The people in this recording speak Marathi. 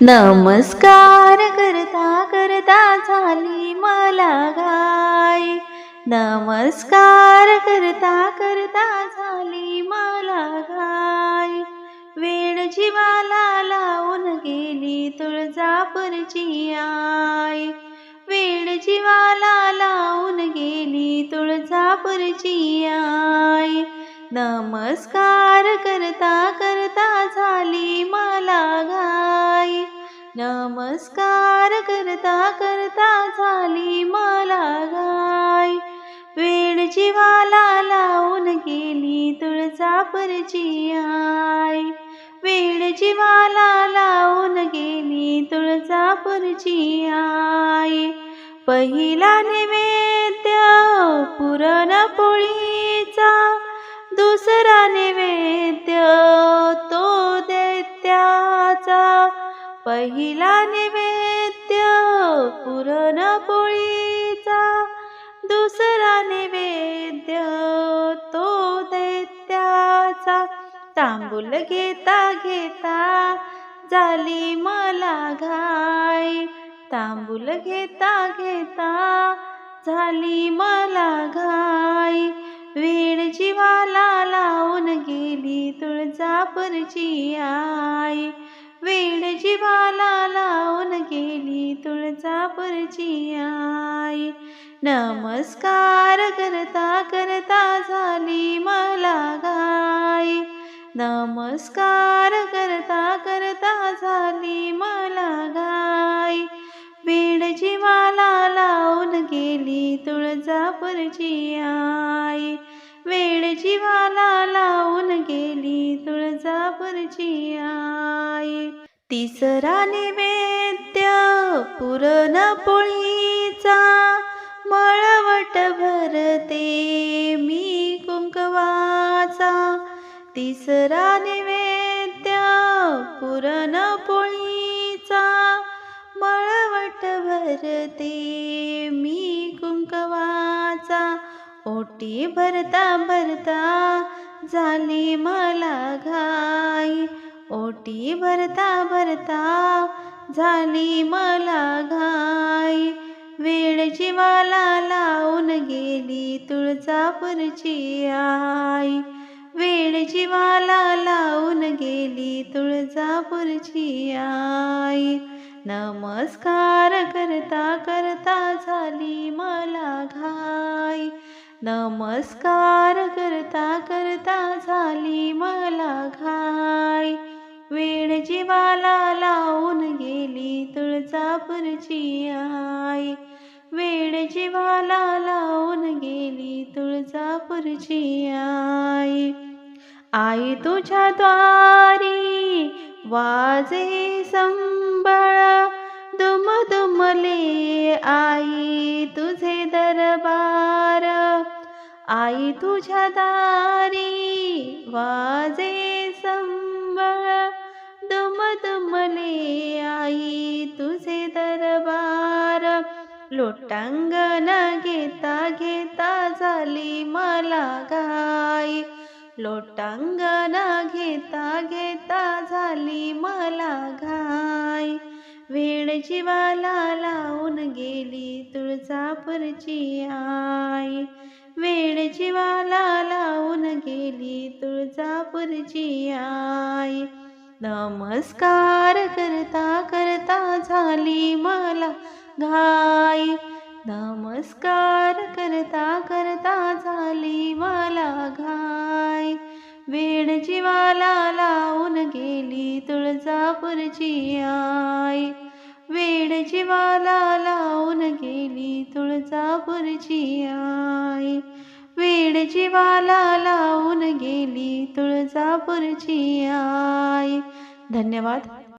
नमस्कार करता करता झाली मला घाई. नमस्कार करता करता झाली मला घाई. वेळ जीवाला लावून गेली तुळजापूरची आई. वेळ जीवाला लावून गेली तुळजापूरची आई. नमस्कार करता करता झाली मला घाई. नमस्कार करता करता झाली मला घाई. वेळ जीवाला लावून गेली तुळजापूरची आई. वेळ जीवाला लावून गेली तुळजापूरची आई. पहिला नैवेद्य पुरणपोळीचा, दुसरा नैवेद्य तो दैत्याचा. पहिला नैवेद्य पुरणपोळीचा, दुसरा नैवेद्य तो दैत्याचा. तांबूल घेता घेता झाली मला घाई. तांबूल घेता घेता झाली मला घाई. वेळ जीवाला लावून गेली तुळजापूरची आई. वेळ जीवाला लावून गेली तुळजापूरची आई. नमस्कार करता करता झाली मला घाई. नमस्कार करता करता झाली मला घाई. वेळ जीवाला लावून गेली तुळजापूरची आई. वेळ जीवाला लावून गेली तुळजापूरची आई. तिसरा नैवेद्य पुरणपोळीचा, मळवट भरते मी कुंकवाचा. तिसरा नैवेद्य पुरणपोळीचा, मळवट भरते मी कुंकवाचा. ओटी भरता भरता झाली मला घाई. ओटी भरता भरता झाली मला घाई. वेळ जीवाला लावून गेली तुळजापूरची आई. वेळ जीवाला लावून गेली तुळजापूरची आई. नमस्कार करता करता झाली मला घाई. नमस्कार करता करता झाली मला घाई. वेळ जीवाला लावून गेली तुळजापूरची आई. वेळ जीवाला लावून गेली तुळजापूरची आई. आई तुझ्या द्वारी वाजे संबळ, दुमदुमले आई तुझे दरबार. आई तुझ्या दारी वाजे संबळ, दुमदुमले आई तुझे दरबार. लोटांगण घेता घेता झाली मला घाई. लोटांगण घेता घेता झाली मला घाई. वेळ जीवाला लावून गेली तुळजापूरची आई. वेळ जीवाला लावून गेली तुळजापूरची आई. नमस्कार करता करता झाली मला घाई. नमस्कार करता करता झाली मला घाई. वेळ जीवाला लावून गेली तुळजापूरची आई. वेळ जीवाला लावून गेली तुळजापूरची आई. वेळ जीवाला लावून गेली तुळजापूरची आई. धन्यवाद.